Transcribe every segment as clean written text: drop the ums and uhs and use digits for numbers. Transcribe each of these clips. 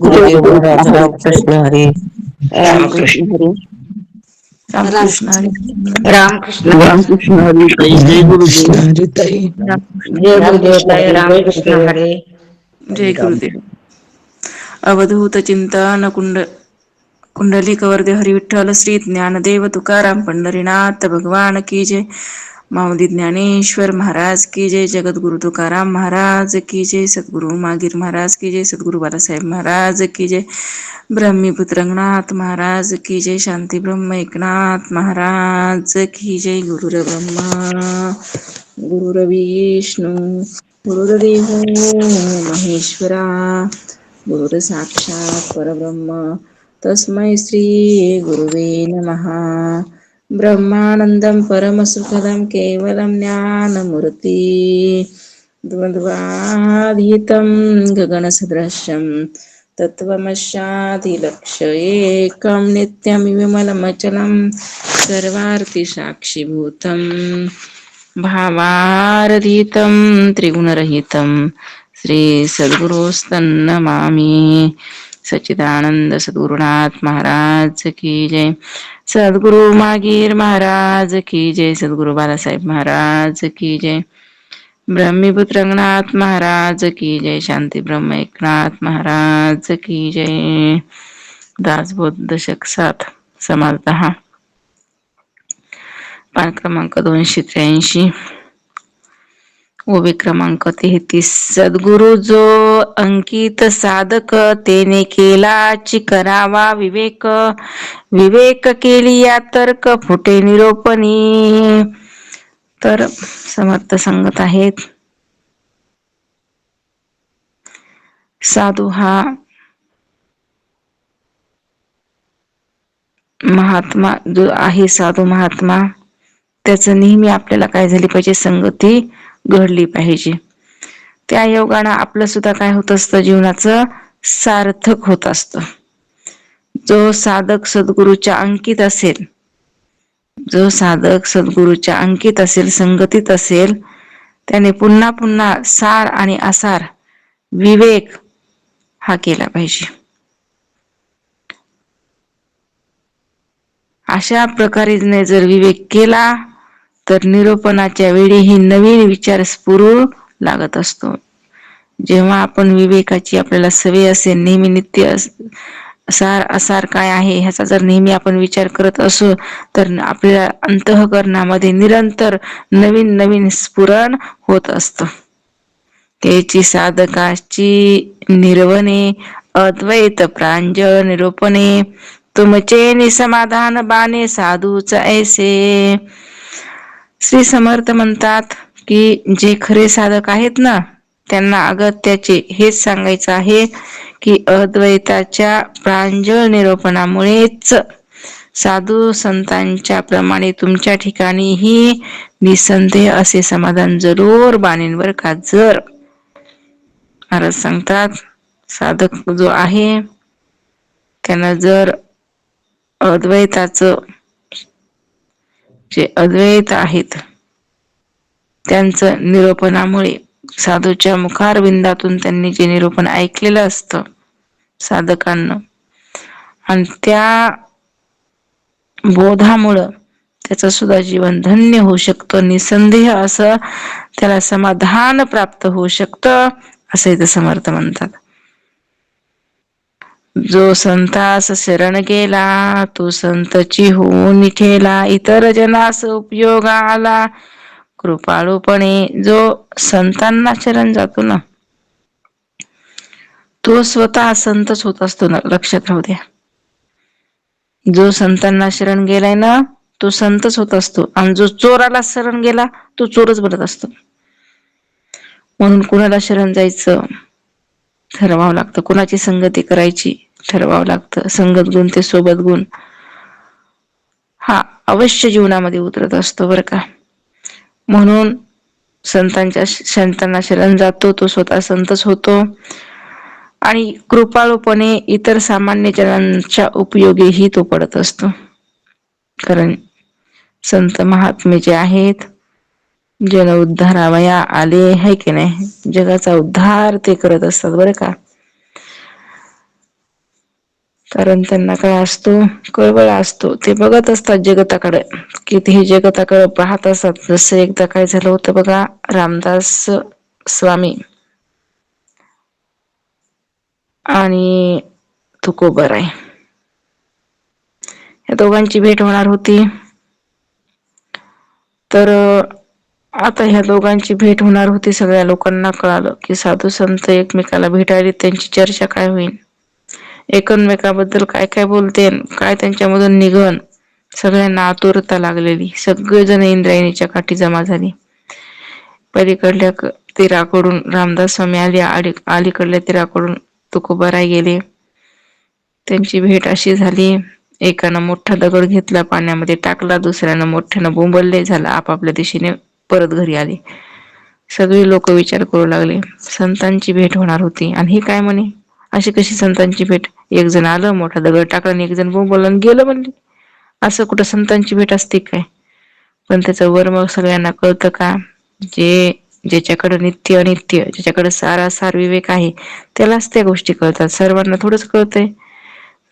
गुरुदेव महाराज रामकृष्ण हरी. रामकृष्ण हरी. रामकृष्ण हरी. रामकृष्ण रामकृष्ण हरी ताई. जय गुरुदेव. हरी ताई. जय गुरुदेव ताई. जय रामकृष्ण गुरुदेव. हरे. जय गुरुदेव. अवधूत चिंतन कुंडलिकवर्दे हरी विठ्ठल श्री ज्ञानदेव तुकाराम पंढरीनाथ भगवान की जय. माऊली ज्ञानेश्वर महाराज की जय. जगद्गुरु तुकाराम महाराज की जय. सद्गुरु मागीर महाराज की जय. सद्गुरु बालासाहेब महाराज की जय. ब्रह्मीपुत्र रंगनाथ महाराज की जय. शांती ब्रह्म एकनाथ महाराज की जय. गुरुर ब्रह्मा गुरुर्विष्णू गुरुर्देव महेश्वरा गुरुर साक्षात परब्रह्म तस्मै श्री गुरुवे नमः. ब्रह्मानंदं परमसुखदं केवलं ज्ञानमूर्ति द्वन्द्वातीतं गगनसदृशं तत्त्वमस्यादिलक्ष्यैकं नित्यं विमलमचलं सर्वार्थिसाक्षिभूतं भावारहितं त्रिगुणरहितं श्री सद्गुरुस्तन्नमामि. सच्चिदानंद सद्गुरुनाथ महाराज की जय. सद्गुरु मागीर महाराज की जय. सद्गुरु बालासाहेब महाराज की जय. ब्रह्मीपुत्र रंगनाथ महाराज की जय. शांती ब्रह्म एकनाथ महाराज की जय. दासबोध दशक 7 समाज 10 पान क्रमांक 283 ओवी क्रमांक 33. सद्गुरु जो अंकित साधक तेने केलाची करावा विवेक. विवेक केलिया तर्क फुटे निरोपणी. तर समर्थ सांगत आहेत, साधू हा महात्मा जो आहे, साधू महात्मा, त्याचं नेहमी आपल्याला काय झाली पाहिजे, संगती घडली पाहिजे. त्या योगानं आपलं सुद्धा काय होत असतं, जीवनाचं सार्थक होत असतं. जो साधक सद्गुरूच्या अंकित असेल, जो साधक सद्गुरूच्या अंकित असेल, संगतीत असेल, त्याने पुन्हा पुन्हा सार आणि असार विवेक हा केला पाहिजे. अशा प्रकारे जर विवेक केला तर निरूपणाच्या वेळी ही नवीन विचार स्फुरू लागत असतो. जेव्हा आपण विवेकाची आपल्याला सवय असेल, नेहमी नित्य सार असार काय आहे ह्याचा जर नेहमी आपण विचार करत असू, तर आपल्या अंतःकरणामध्ये निरंतर नवीन नवीन स्फुरण होत असतं. त्याची साधकाची निर्वणे अद्वैत प्रांजळ निरूपणे तुमचे निसमाधान बाणे साधूच ऐसे. श्री समर्थ म्हणतात की जे खरे साधक आहेत ना, त्यांना अगत्याचे हेच सांगायचं आहे की अद्वैताच्या प्रांजळ निरूपणामुळेच साधू संतांच्या प्रमाणे तुमच्या ठिकाणीही निसंदेह असे समाधान जरूर बाणेंवर का. जर महाराज सांगतात, साधक जो आहे त्यांना जर अद्वैताचं जे अद्वैत आहेत त्यांचं निरूपणामुळे, साधूच्या मुखारविंदातून त्यांनी जे निरूपण ऐकलेलं असतं साधकांना, आणि त्या बोधामुळं त्याचं सुद्धा जीवन धन्य होऊ शकतं, निसंदेह असं त्याला समाधान प्राप्त होऊ शकतं, असं इथं समर्थ म्हणतात. जो संतास शरण गेला तो संतची होऊन निठेला. इतर जनास उपयोग आला कृपाळूपणे. जो संतांना शरण जातो ना, तो स्वतः संतच होत असतो ना, लक्षात राहू द्या. जो संतांना शरण गेलाय ना, तो संतच होत असतो, आणि जो चोराला शरण गेला तो चोरच बनत असतो. म्हणून कुणाला शरण जायचं ठरवावं लागतं, कुणाची संगती करायची ठरवावं लागतं. संगत गुण ते सोबत गुण हा अवश्य जीवनामध्ये उतरत असतो बरं का. म्हणून संतांना शरण जातो तो स्वतः संतच होतो, आणि कृपाळूपणे इतर सामान्य जनांच्या उपयोगीही तो पडत असतो. कारण संत महात्मे जे आहेत, जन उद्धारावया आले, है की नाही, जगाचा उद्धार ते करत असतात बरं का. कारण त्यांना काय असतो, कळवळा असतो. ते बघत असतात जगताकडे, की ते जगताकडे पाहत असतात. जसं एकदा काय झालं होतं बघा, रामदास स्वामी आणि तुकोबाराय या दोघांची भेट होणार होती. तर आता ह्या दोघांची भेट होणार होती. सगळ्या लोकांना कळालं की साधू संत एकमेकाला भेटायला, त्यांची चर्चा काय होईल, एकमेकाबद्दल काय काय बोलतेन, काय त्यांच्यामधून निघन, सगळ्यांना आतुरता लागलेली. सगळेजण इंद्रायणीच्या काठी जमा झाली. पलीकडल्या तीराकडून रामदास स्वामी आले, अलीकडल्या तीराकडून तुकोबाराय गेले. त्यांची भेट अशी झाली, एकानं मोठा दगड घेतला, पाण्यामध्ये टाकला, दुसऱ्यानं मोठ्यानं बोंबलले, झाला आपापल्या दिशेने परत घरी आले. सगळे लोक विचार करू लागले, संतांची भेट होणार होती आणि हे काय म्हणे, अशी कशी संतांची भेट, एक जण आलं मोठा दगड टाकला आणि एक जण बोंबलला आणि गेलं म्हणले, असं कुठं संतांची भेट असते काय. पण त्याचं वर्म सगळ्यांना कळतं का, ज्याच्याकडे नित्य अनित्य, ज्याच्याकडे सारासार विवेक आहे, त्यालाच त्या गोष्टी कळतात, सर्वांना थोडंच कळतंय.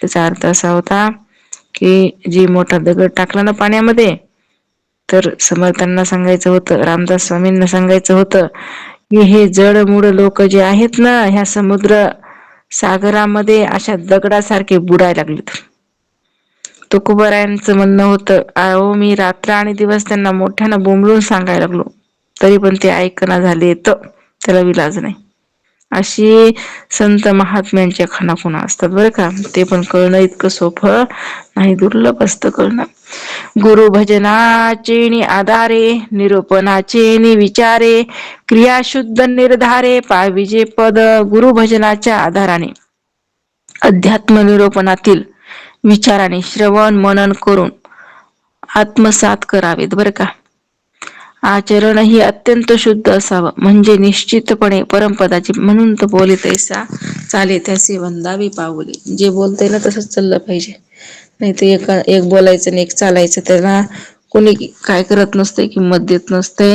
त्याचा अर्थ असा होता की जी मोठा दगड टाकला ना पाण्यामध्ये, तर समर्थांना सांगायचं होतं, रामदास स्वामींना सांगायचं होतं की हे जड मूड लोक जे आहेत ना, ह्या समुद्र सागरामध्ये अशा दगडासारखे बुडायला लागलेत. तुकोबारायांचं म्हणणं होतं, अहो मी रात्र आणि दिवस त्यांना मोठ्यानं बोंबलून सांगायला लागलो, तरी पण ते ऐकना झाले, तर त्याला विलाज नाही. अशी संत महात्म्यांच्या खाणाखुणा असतात बरं का. ते पण कळणं इतकं सोपं नाही, दुर्लभ असतं कळणं. गुरु भजनाचे आधारे, निरूपणाचे विचारे, क्रिया शुद्ध निर्धारे, पाविजे पद. गुरु भजनाच्या आधाराने, अध्यात्म निरूपणातील विचाराने श्रवण मनन करून आत्मसात करावेत बरं का. आचरणही अत्यंत शुद्ध असावं, म्हणजे निश्चितपणे परमपदाची, म्हणून तर बोले तैसा चाले त्याचे वंदावे पाऊले. जे बोलतंय ना तसंच चाललं पाहिजे, नाही तर एक बोलायचं आणि एक चालायचं, त्याला कोणी काय करत नसते, किंमत देत नसते.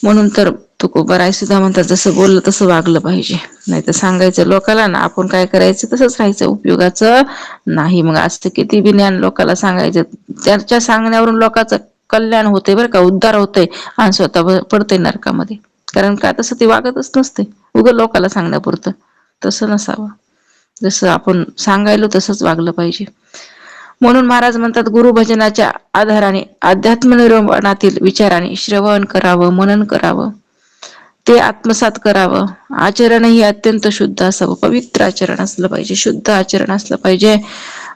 म्हणून तर तुकोबाराय सुद्धा म्हणतात, जसं बोललं तसं वागलं पाहिजे, नाही तर सांगायचं लोकाला ना, आपण काय करायचं तसंच राहायचं, उपयोगाचं नाही. मग आज तर किती बी ज्ञान लोकाला सांगायचं, त्याच्या सांगण्यावरून लोकांचं कल्याण होते बरं का, उद्धार होतोय, आणि स्वतः पडतंय नरकामध्ये. कारण का, तसं ते वागतच नसते, उगं लोकाला सांगण्यापुरतं. तसं नसावं, जसं आपण सांगायलो तसंच वागलं पाहिजे. म्हणून महाराज म्हणतात, गुरुभजनाच्या आधाराने, अध्यात्म निरूपणातील विचाराने श्रवण करावं, मनन करावं, ते आत्मसात करावं. आचरणही अत्यंत शुद्ध असावं, पवित्र आचरण असलं पाहिजे, शुद्ध आचरण असलं पाहिजे,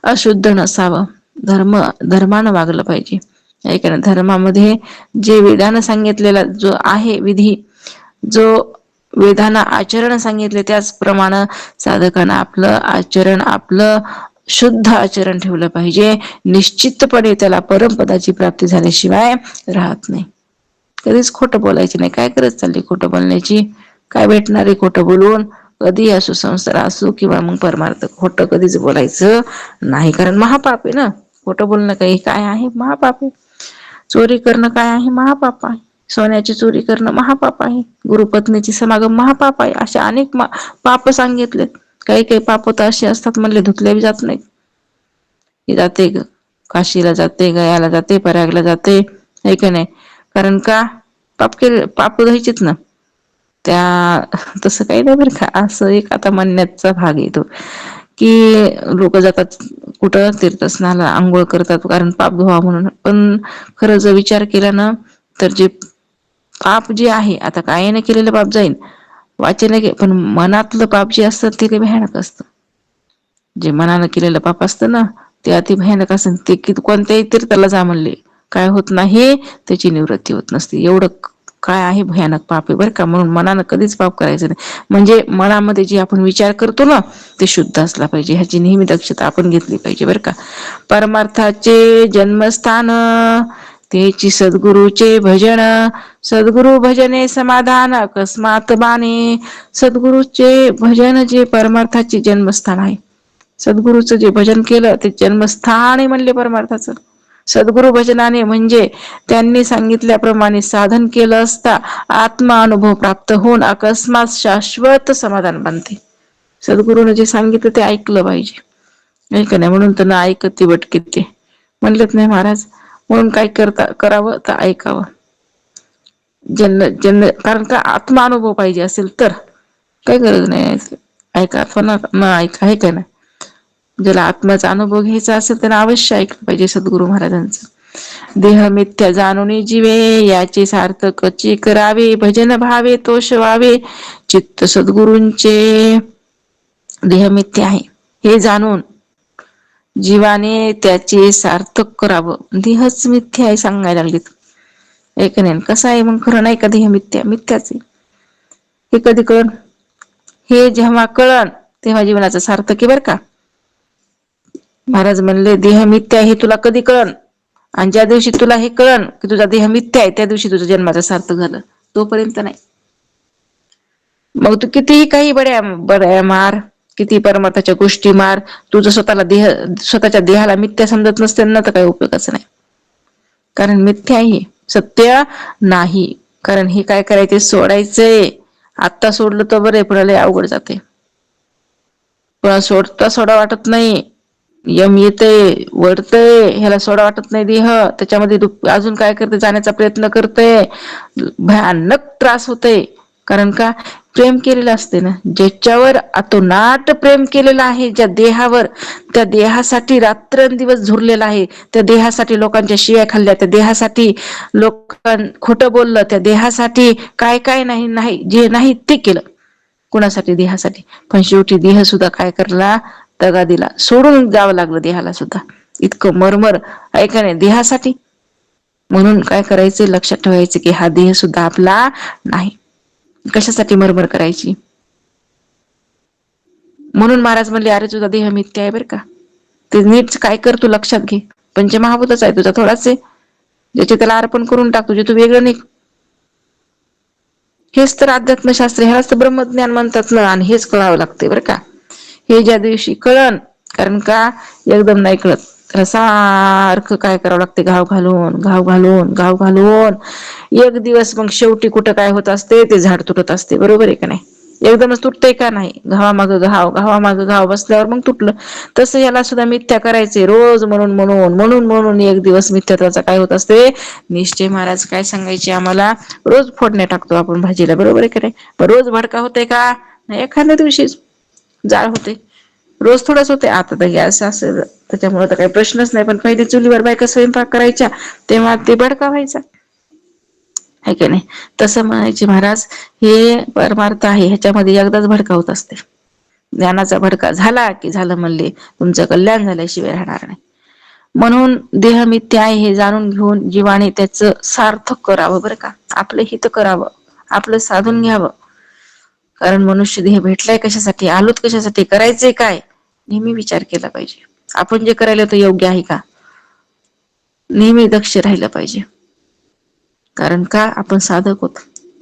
अशुद्ध नसावं. धर्मानं वागलं पाहिजे. ऐका ना, धर्मामध्ये जे वेदानं सांगितलेला जो आहे विधी, जो वेदानं आचरण सांगितले, त्याचप्रमाणे साधकानं आपलं आचरण, आपलं शुद्ध आचरण ठेवलं पाहिजे. निश्चितपणे त्याला परमपदाची प्राप्ती झाल्याशिवाय राहत नाही. कधीच खोटं बोलायचे नाही. काय करत चालली खोटं बोलण्याची, काय भेटणार आहे खोटं बोलून, कधी असो, संसार असो किंवा मग परमार्थ, खोटं कधीच बोलायचं नाही, कारण महापाप आहे ना. खोटं बोलणं काही काय आहे, महापाप आहे. चोरी करणं काय आहे, महापाप आहे. सोन्याची चोरी करणं महापाप आहे. गुरुपत्नीची समागम महापाप आहे. अशा अनेक पाप सांगितलेत. काही काही पाप तर असे असतात म्हणले धुतले बी जात नाहीत. ही जाते काशीला जाते, गयाला जाते, प्रयागला जाते, आहे का नाही. कारण का, पाप धुवायचेत ना. त्या तसं काही नाही बरं का, असं एक आता म्हणण्याचा भाग येतो की लोक जातात कुठं तीर्थस्नानाला, आंघोळ करतात कारण पाप धुवा म्हणून. पण खरं जर विचार केला ना, तर जे पाप जे आहे, आता काय नाही केलेलं पाप जाईल वाचन, पण मनातलं पाप जे असतं ते भयानक असतं. जे मनानं केलेलं पाप असतं ना, ते अति भयानक असतं. ते कोणत्याही तीर्थाला जा म्हणले, काय होत नाही, त्याची निवृत्ती होत नसते. एवढं काय आहे, भयानक पाप आहे बरं का. म्हणून मनानं कधीच पाप करायचं नाही. म्हणजे मनामध्ये जे आपण विचार करतो ना, ते शुद्ध असला पाहिजे, ह्याची नेहमी दक्षता आपण घेतली पाहिजे बरं का. परमार्थाचे जन्मस्थान, तेची सद्गुरूचे भजन, सद्गुरु भजने समाधान, अकस्मात बाणे. सद्गुरूचे भजन जे परमार्थाचे जन्मस्थान आहे, सद्गुरूचं जे भजन केलं ते जन्मस्थान आहे म्हणले परमार्थाचं. सद्गुरु भजनाने म्हणजे त्यांनी सांगितल्याप्रमाणे साधन केलं असता आत्मा अनुभव प्राप्त होऊन अकस्मात शाश्वत समाधान बनते. सद्गुरूने जे सांगितलं ते ऐकलं पाहिजे. नाही का नाही, म्हणून तर ना ऐकते भटकीते म्हणलेत नाही महाराज. म्हणून काय करावं तर ऐकावं. ज्यांना ज्यांना कारण का आत्मानुभव पाहिजे असेल तर काही गरज नाही ऐका अथवा न ऐका, आहे का नाही. ज्याला आत्म्याचा अनुभव घ्यायचा असेल त्यांना अवश्य ऐकलं पाहिजे सद्गुरू महाराजांचं. देह मिथ्या जाणून जीवे, याचे सार्थकची करावे, भजन भावे तोष व्हावे, चित्त सद्गुरूंचे. देह मिथ्या आहे हे जाणून जीवाने त्याचे सार्थक करावं. देहच मिथ्या आहे सांगायला लागलीत. एक नाही कसं आहे मग, खरं नाही का देह मिथ्या? मिथ्याच आहे. हे कधी कळण? हे जेव्हा कळण तेव्हा जीवनाचं सार्थक आहे बरं का. महाराज म्हणले देह मिथ्या हे तुला कधी कळण, आणि ज्या दिवशी तुला हे कळण की तुझा देह मिथ्या आहे त्या दिवशी तुझं जन्माचं सार्थक झालं. तोपर्यंत नाही. मग तू कितीही काही बड्या बड्या मार, किती परमार्थाच्या गोष्टी मार, तुझं स्वतःच्या देहाला मिथ्या समजत नसते ना तर काही उपयोगाचं नाही. कारण मिथ्या आहे, सत्य नाही. कारण हे काय करायचे, सोडायचंय. आत्ता सोडलं तर बरे, पुढे लय अवघड जाते. पुन्हा सोडा वाटत नाही. यम येते वरतय, ह्याला सोडा वाटत नाही देह. त्याच्यामध्ये अजून काय करते, जाण्याचा प्रयत्न करते. भयानक त्रास होते. कारण का प्रेम केलेलं असते ना, ज्याच्यावर अतोनाट प्रेम केलेलं आहे, ज्या देहावर, त्या देहासाठी रात्रंदिवस झुरलेला आहे, त्या देहासाठी लोकांच्या शिव्या खाल्ल्या, त्या देहासाठी खोटं बोललं, त्या देहासाठी काय काय नाही जे नाही ते केलं. कुणासाठी? देहासाठी. पण शेवटी देह सुद्धा काय करला, दगा दिला, सोडून जावं लागलं देहाला सुद्धा. इतकं मरमर ऐका नाही देहासाठी. म्हणून काय करायचं, लक्षात ठेवायचं की हा देह सुद्धा आपला नाही. कशासाठी मरमर करायची? म्हणून महाराज म्हणले अरे तुझा देह मिथ्या आहे बरं का. ते नीट काय कर तू लक्षात घे. पंचमहाभूतच आहे तुझा थोडाच आहे, ज्याचे त्याला अर्पण करून टाक. तुझे तू वेगळं नाही. हेच तर अध्यात्मशास्त्र, ह्यालाच तर ब्रह्मज्ञान म्हणतात ना. आणि हेच कळावं लागतंय बरं का. हे ज्या दिवशी कळण, कारण का एकदम नाही कळत, त्याला सारखं काय करावं लागते, घाव घालून एक दिवस मग शेवटी कुठं काय होत असते, ते झाड तुटत असते. बरोबर आहे का नाही? एकदमच तुटतंय का? नाही. घावामाग घाव बसल्यावर मग तुटलं. तसं याला सुद्धा मिथ्या करायचे रोज म्हणून एक दिवस मिथ्यात्वाचा काय होत असते, निश्चय. महाराज काय सांगायचे आम्हाला, रोज फोडण्या टाकतो आपण भाजीला, बरोबर आहे का नाही? पण रोज भडका होतय का? नाही, एखाद्या दिवशीच जाळ होते. रोज थोडंच होते. आता तर गॅस असेल त्याच्यामुळे तर काही प्रश्नच नाही. पण पहिले चुलीवर बायका स्वयंपाक करायच्या तेव्हा ते भडका व्हायचा, आहे की नाही? तसं म्हणायचे महाराज, हे परमार्थ आहे, ह्याच्यामध्ये एकदाच भडका होत असते. ज्ञानाचा भडका झाला की झालं म्हणले, तुमचं कल्याण झाल्याशिवाय राहणार नाही. म्हणून देह मिथ्या आहे हे जाणून घेऊन जीवाने त्याचं सार्थक करावं बरं का. आपलं हित करावं, आपलं साधून घ्यावं. कारण मनुष्य देह भेटलाय कशासाठी, आलोत कशासाठी, करायचंय काय, नेहमी विचार केला पाहिजे. आपण जे करायला तो योग्य आहे का, नेहमी दक्ष राहिलं पाहिजे. कारण का आपण साधक होत.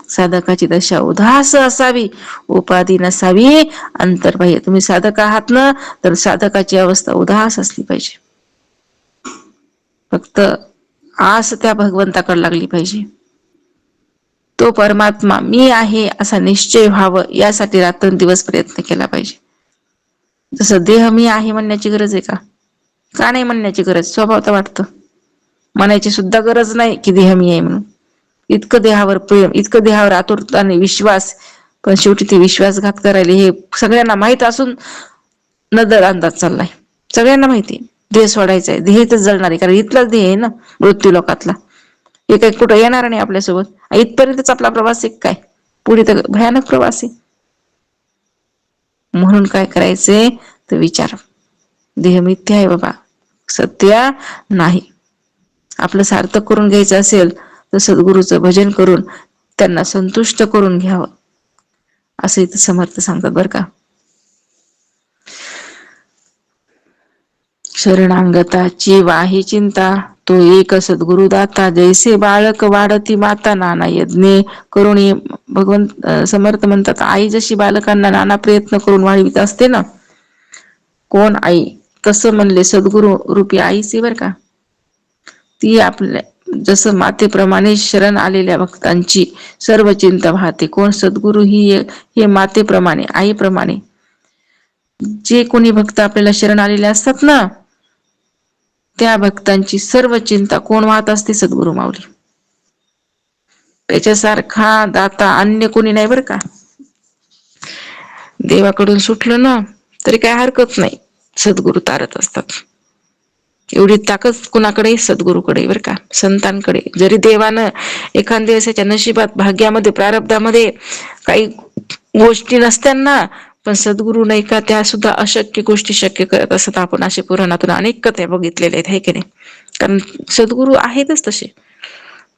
साधकाची दशा उदास असावी, उपाधी नसावी अंतर्बाह्य. तुम्ही साधक आहात ना, तर साधकाची अवस्था उदास असली पाहिजे. फक्त आस त्या भगवंताकडे लागली पाहिजे. तो परमात्मा मी आहे असा निश्चय व्हावं, यासाठी रात्रंदिवस प्रयत्न केला पाहिजे. जसं देह मी आहे म्हणण्याची गरज आहे का? का नाही म्हणण्याची गरज? स्वभाव तर वाटतं. म्हणायची सुद्धा गरज नाही की देह मी आहे म्हणून. इतकं देहावर प्रेम, इतकं देहावर आतुरता आणि विश्वास. पण शेवटी ते विश्वासघात करायला हे सगळ्यांना माहित असून नदर अंदाज चाललाय. सगळ्यांना माहिती देह सोडायचा आहे, देह इथंच जळणार आहे. कारण इथलाच देह आहे ना, मृत्यू लोकातला. हे काही कुठं येणार नाही आपल्यासोबत. इथपर्यंतच आपला प्रवास आहे काय? पुढे तर भयानक प्रवास आहे. म्हणून काय करायचंय तर विचार, देह मिथ्या आहे बाबा, सत्य नाही. आपलं सार्थक करून घ्यायचं असेल तर सद्गुरूचं भजन करून त्यांना संतुष्ट करून घ्यावं, असं इथं समर्थ सांगतात बरं का. शरणांगताची वाही चिंता, तो एक सद्गुरुदाता. जैसे बाळक वाढती माता, नाना यज्ञे करुणी. भगवंत समर्थ म्हणतात, आई जशी बालकांना नाना प्रयत्न करून वाढवित असते ना, कोण? आई. तसं म्हणले सद्गुरु रूपी आईचे बर का. ती आपल्या जसं मातेप्रमाणे शरण आलेल्या भक्तांची सर्व चिंता पाहते. कोण? सद्गुरु. ही हे मातेप्रमाणे, आईप्रमाणे जे कोणी भक्त आपल्याला शरण आलेले असतात ना, त्या भक्तांची सर्व चिंता कोण वाहत असते? सद्गुरु माऊली. त्याच्यासारखा दाता अन्य कोणी नाही बरं का. देवाकडून सुटलं ना तरी काय हरकत नाही, सद्गुरु तारत असतात. एवढी ताकद कुणाकडे? सद्गुरूकडे बरं का, संतांकडे. जरी देवानं एखाद्या दिवसाच्या नशिबात, भाग्यामध्ये, प्रारब्धामध्ये काही गोष्टी नसत्यांना, पण सद्गुरू नाही का त्या सुद्धा अशक्य गोष्टी शक्य करत असत. आपण असे पुराणातून अनेक कथ्या बघितलेल्या आहेत, है की नाही? कारण सद्गुरू आहेतच तसे.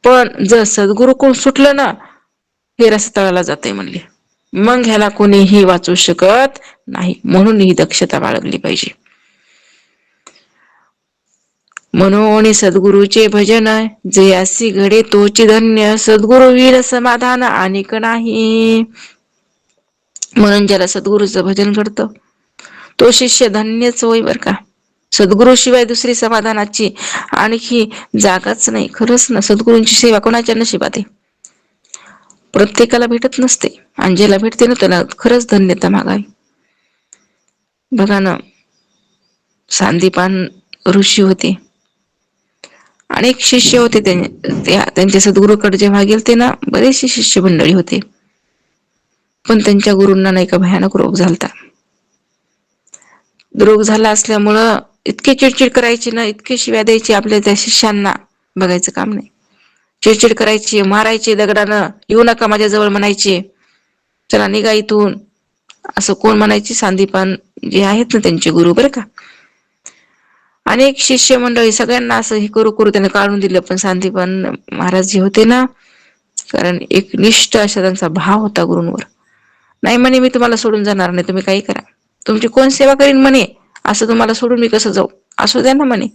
पण जर सद्गुरू कोण सुटलं ना, हे रस्त्याला जाते म्हणले, मग ह्याला कोणीही वाचू शकत नाही. म्हणून ही दक्षता बाळगली पाहिजे. म्हणून सद्गुरूचे भजन जयासी घडे तोची धन्य, सद्गुरु वीर समाधान अनिक नाही. म्हणून ज्याला सद्गुरूचं भजन घडतं तो शिष्य धन्यच होय बर का. सद्गुरू शिवाय दुसरी समाधानाची आणखी जागाच नाही. खरंच ना, सद्गुरूंची सेवा कोणाच्या नशिबात आहे? प्रत्येकाला भेटत नसते, आणि ज्याला भेटते ना त्याला खरंच धन्यता मागावी. बघा ना, सांदीपान ऋषी होते, अनेक शिष्य होते. त्यांच्या सद्गुरूकडे जेव्हा गेलते ना, बरेचसे शिष्य मंडळी होते, पण त्यांच्या गुरूंना नाही का भयानक रोग झालता. रोग झाला असल्यामुळं इतके चिडचिड करायची ना, इतके शिव्या द्यायची आपल्या त्या शिष्यांना, बघायचं काम नाही. चिडचिड करायची, मारायची दगडानं, येऊ नका माझ्या जवळ म्हणायचे, चला निघा इथून, असं कोण म्हणायची? सांदीपान जे आहेत ना त्यांचे गुरु बरं का. अनेक शिष्य मंडळी सगळ्यांना असं हे करू करू त्याने काढून दिलं, पण सांदीपान महाराज जे होते ना, कारण एक निष्ठ असा त्यांचा भाव होता गुरूंवर. नाही म्हणे मी तुम्हाला सोडून जाणार नाही, तुम्ही काही करा, तुमची कोण सेवा करीन म्हणे, असं तुम्हाला सोडून मी कसं जाऊ, असू द्या ना म्हणे.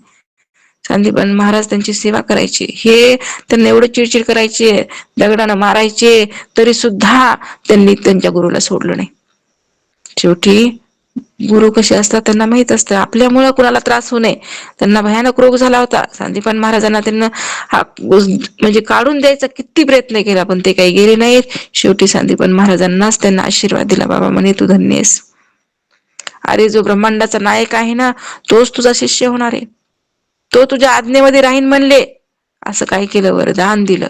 सांदीपान महाराज त्यांची सेवा करायचे. हे त्यांना एवढं चिडचिड करायचे, दगडानं मारायचे, तरी सुद्धा त्यांनी त्यांच्या गुरुला सोडलं नाही. शेवटी गुरु कसे असतात त्यांना माहित असतं, आपल्यामुळं कुणाला त्रास होऊ नये. त्यांना भयानक रोग झाला होता. सांदीपान महाराजांना त्यांना म्हणजे काढून द्यायचा किती प्रयत्न केला, पण ते काही गेले नाहीत. शेवटी सांदीपान महाराजांनाच त्यांना आशीर्वाद दिला, बाबा म्हणे तू धन्य आहेस. अरे जो ब्रह्मांडाचा नायक आहे ना, तोच तुझा शिष्य होणार आहे, तो तुझ्या आज्ञेमध्ये राहीन म्हणले. असं काय केलं? वरदान दिलं.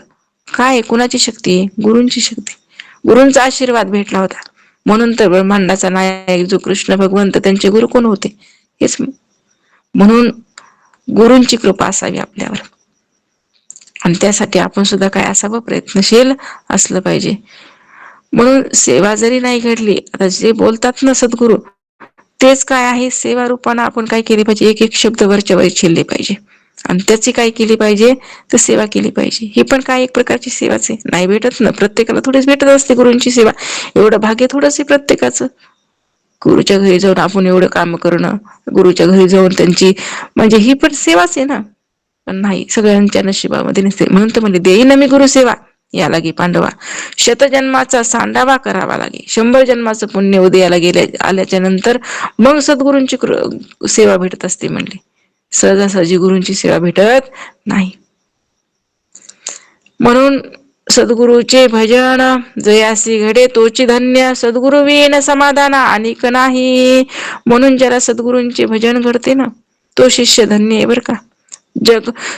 काय? कुणाची शक्ती? गुरूंची शक्ती. गुरूंचा आशीर्वाद भेटला होता. म्हणून तर ब्रह्मांडाचा नायक जो कृष्ण भगवंत, त्यांचे गुरु कोण होते? हेच. म्हणून गुरूंची कृपा असावी आपल्यावर, आणि त्यासाठी आपण सुद्धा काय असावं? प्रयत्नशील असलं पाहिजे. म्हणून सेवा जरी नाही घडली, आता जे बोलतात ना सद्गुरू, तेच काय आहे? सेवा रूपानं आपण काय केले पाहिजे? एक एक शब्द वरच्या वर छिल्ले पाहिजे, आणि त्याची काय केली पाहिजे? तर सेवा केली पाहिजे. ही पण काय एक प्रकारची सेवाच आहे. नाही भेटत ना, प्रत्येकाला थोडीच भेटत असते गुरूंची सेवा. एवढं भाग्य थोडंच आहे प्रत्येकाचं. गुरुच्या घरी जाऊन आपण एवढं काम करणं, गुरुच्या घरी जाऊन त्यांची, म्हणजे ही पण सेवाच आहे ना. पण नाही, सगळ्यांच्या नशिबामध्ये नसते. म्हणून तर म्हणजे देईन मी गुरु सेवा, या लागे पांडवा, शतजन्माचा सांडावा करावा लागे, 100 जन्माचं पुण्य उदयाला आल्याच्या नंतर मग सद्गुरूंची सेवा भेटत असते म्हणली. सहजासहजी गुरूंची सेवा भेटत नाही. म्हणून सद्गुरूचे भजन जयासी घडे तोची धन्य, सद्गुरु विण समाधान अनिक नाही. म्हणून ज्याला सद्गुरूंचे भजन घडते ना, तो शिष्य धन्य आहे बर का.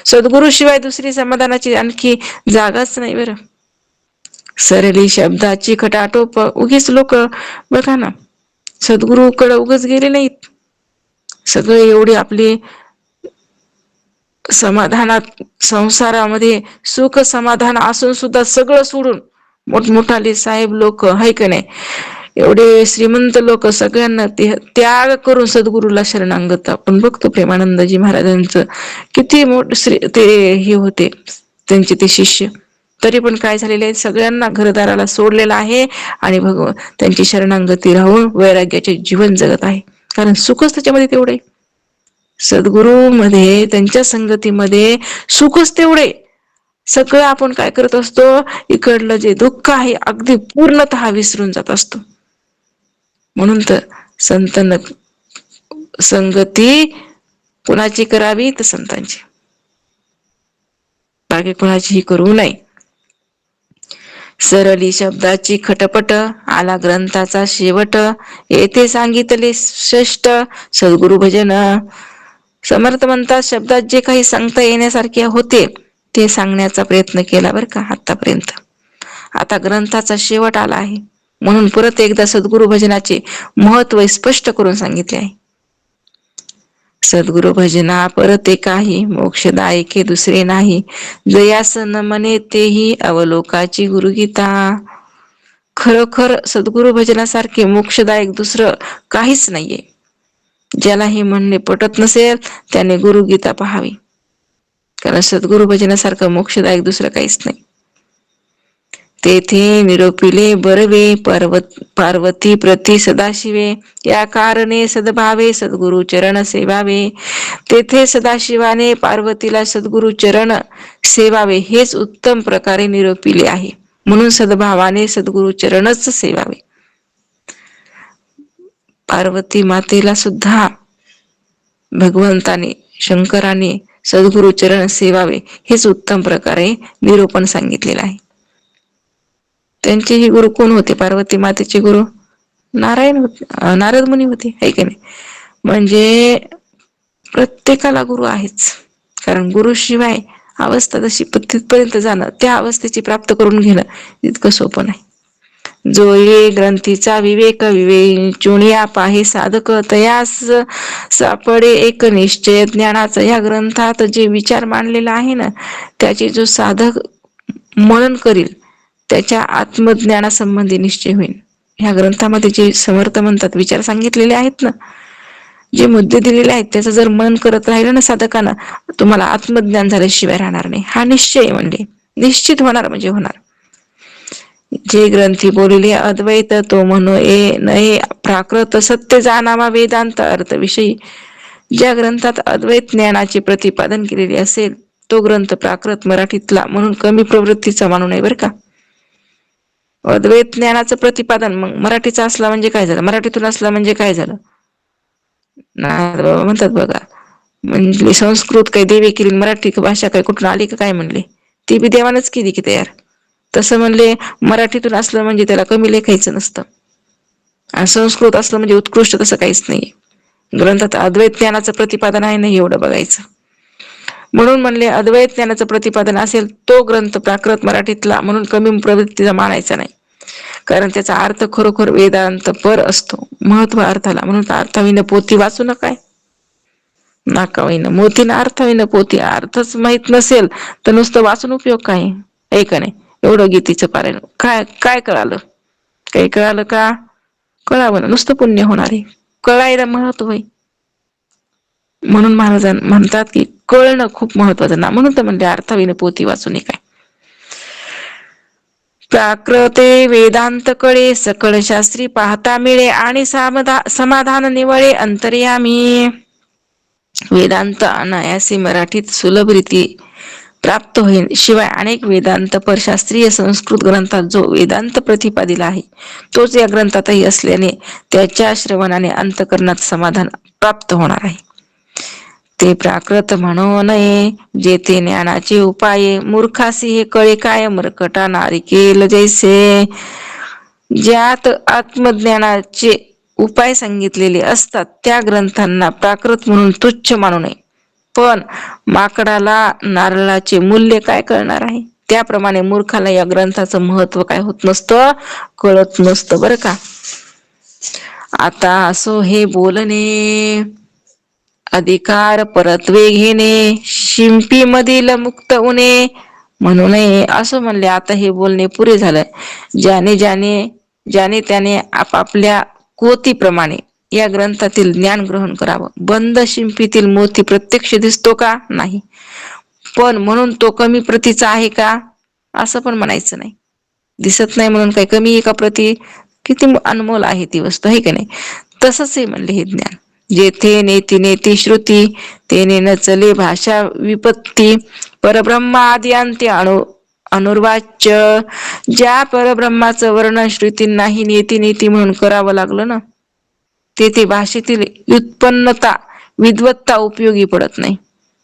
सद्गुरु शिवाय दुसरी समाधानाची आणखी जागाच नाही बरं. सरली शब्दाची खटाटोप, उगीच लोक बघा ना सद्गुरूकडे उगच गेले नाहीत. सगळे एवढे आपले समाधानात, संसारामध्ये सुख समाधान असून सुद्धा सगळं सोडून, मोठमोठाले साहेब लोक हाय का नाही, एवढे श्रीमंत लोक सगळ्यांना त्याग करून सद्गुरूला शरणागत. आपण बघतो प्रेमानंदजी महाराजांचं किती ते हे होते, त्यांचे ते शिष्य, तरी पण काय झालेले आहे, सगळ्यांना घरदाराला सोडलेला आहे आणि त्यांची शरणागती राहून वैराग्याचे जीवन जगत आहे. कारण सुखच त्याच्यामध्ये तेवढे, सद्गुरू मध्ये त्यांच्या संगतीमध्ये सुखच तेवढे. सगळं आपण काय करत असतो, इकडलं जे दुःख आहे अगदी पूर्णतः विसरून जात असतो. म्हणून तर संतन संगती कुणाची करावी? तर संतांची, बाकी कुणाचीही करू नये. सरली शब्दाची खटपट, आला ग्रंथाचा शेवट, येथे सांगितले श्रेष्ठ सद्गुरु भजन. समर्थ म्हणतात, शब्दात जे काही सांगता येण्यासारखे होते ते सांगण्याचा प्रयत्न केला बरं का आतापर्यंत. आता ग्रंथाचा शेवट आला आहे, म्हणून परत एकदा सद्गुरु भजनाचे महत्व स्पष्ट करून सांगितले आहे. सद्गुरु भजना परत एकाही, मोक्षदायके दुसरे नाही, जयास न म्हणे तेही अवलोकाची गुरुगीता. खरोखर सद्गुरु भजनासारखे मोक्षदायक दुसरं काहीच नाहीये. ज्याला हे म्हणणे पटत नसेल त्याने गुरुगीता पहावी, कारण सद्गुरु भजनासारखं मोक्षदायक दुसरं काहीच नाही. तेथे निरोपिले बरवे, पार्वती प्रति सदाशिवे, या कारणे सद्भावे सद्गुरु चरण सेवावे. तेथे सदाशिवाने पार्वतीला सद्गुरु चरण सेवावे हेच उत्तम प्रकारे निरोपिले आहे, म्हणून सद्भावाने सद्गुरु चरणच सेवावे. पार्वती मातेला सुद्धा भगवंताने शंकराने सद्गुरु चरण सेवावे हेच उत्तम प्रकारे निरूपण सांगितलेलं आहे. त्यांचेही गुरु कोण होते? पार्वती मातेचे गुरु नारायण होते, नारद मुनी होते, है की नाही? म्हणजे प्रत्येकाला गुरु आहेच, कारण गुरुशिवाय अवस्था जशी तिथपर्यंत जाणं, त्या अवस्थेची प्राप्त करून घेणं इतकं सोपं नाही. जो ये ग्रंथीचा विवेक विवेचुनिया पाहे साधक, तयास सापडे एक निश्चय ज्ञानाचा. या ग्रंथात जे विचार मांडलेला आहे ना, त्याचे जो साधक मनन करील त्याच्या आत्मज्ञानासंबंधी निश्चय होईल. ह्या ग्रंथामध्ये जे समर्थ म्हणतात विचार सांगितलेले आहेत ना, जे मुद्दे दिलेले आहेत त्याचं जर मन करत राहिलं ना साधकानं, तुम्हाला आत्मज्ञान झाल्याशिवाय राहणार नाही. हा निश्चय म्हणजे निश्चित होणार म्हणजे होणार. जे ग्रंथी बोलिले अद्वैत तो म्हणो ए नये प्राकृत, सत्य जाणावा वेदांत अर्थ विषयी. ज्या ग्रंथात अद्वैत ज्ञानाचे प्रतिपादन केलेले असेल तो ग्रंथ प्राकृत मराठीतला म्हणून कमी प्रवृत्तीचा मानू नये बरं का. अद्वैत ज्ञानाचं प्रतिपादन मग मराठीचा असला म्हणजे काय झालं, मराठीतून असला म्हणजे काय झालं. म्हणतात बघा, म्हणजे संस्कृत काही देवी केली, मराठी भाषा काय कुठून आली का काय म्हणले, ती बी देवानच केली की तयार. तसं म्हणले मराठीतून असलं म्हणजे त्याला कमी लेखायचं नसतं, आणि संस्कृत असलं म्हणजे उत्कृष्ट, तसं काहीच नाही. ग्रंथात अद्वैत ज्ञानाचं प्रतिपादन आहे नाही एवढं बघायचं. म्हणून म्हणले अद्वैत ज्ञानाचं प्रतिपादन असेल तो ग्रंथ प्राकृत मराठीतला म्हणून कमी प्रवृत्तीचा मानायचा नाही, कारण त्याचा अर्थ खरोखर वेदांत पर असतो, महत्व अर्थाला. म्हणून अर्थाविन पोथी वाचू नका, नाकाविन मोती ना अर्थाविन पोथी. अर्थच माहित नसेल तर नुसतं वाचून उपयोग काय आहे का नाही. एवढं गीतेचं पारायण काय काय कळालं, काही कळालं का? कळावं ना, नुसतं पुण्य होणार आहे, कळायला महत्व आहे. म्हणून महाराज म्हणतात की कळणं खूप महत्वाचं ना, म्हणून तर म्हणजे अर्थाविन पोथी वाचू नये काय. प्राकृते वेदांत कळे सकळ शास्त्री पाहता मिळे, आणि समाधान निवळे अंतर्यामी. वेदांत अनायासे मराठीत सुलभ रीती प्राप्त होईल. शिवाय अनेक वेदांत परशास्त्रीय संस्कृत ग्रंथात जो वेदांत प्रतिपादिला आहे तोच या ग्रंथातही असल्याने त्याच्या श्रवणाने अंतकरणात समाधान प्राप्त होणार आहे. ते प्राकृत म्हणू नये जेथे ज्ञानाचे उपाय, मूर्खासी हे कळे काय मरकटा नारिकेल जैसे. ज्यात आत्मज्ञानाचे उपाय सांगितलेले असतात त्या ग्रंथांना प्राकृत म्हणून तुच्छ मानू नये. पण माकडाला नारळाचे मूल्य काय कळणार आहे, त्याप्रमाणे मूर्खाला या ग्रंथाचं महत्व काय होत नसतं, कळत नसतं बरं का. आता असो हे बोलणे अधिकार परत्वे घेणे, शिंपी मधील मुक्त उणे म्हणू नये. असं म्हणले आता हे बोलणे पुरे झालं. ज्याने त्याने आपापल्या कोतीप्रमाणे या ग्रंथातील ज्ञान ग्रहण करावं. बंद शिंपीतील मोती प्रत्यक्ष दिसतो का? नाही. पण म्हणून तो कमी प्रतीचा आहे का? असं पण म्हणायचं नाही. दिसत नाही म्हणून काही कमी एका प्रती, किती अनमोल आहे ती वस्तू, आहे का नाही. तसंच हे म्हणले हे ज्ञान. जेथे नेती नेती श्रुती तेने न चले भाषा विपत्ती, परब्रह्म आदी अंत्य अनुर्वाच्य. ज्या परब्रह्माचं वर्णन श्रुतींनाही नेती नेती म्हणून करावं लागलं ना, तेथे भाषेतील व्युत्पन्नता विद्वत्ता उपयोगी पडत नाही.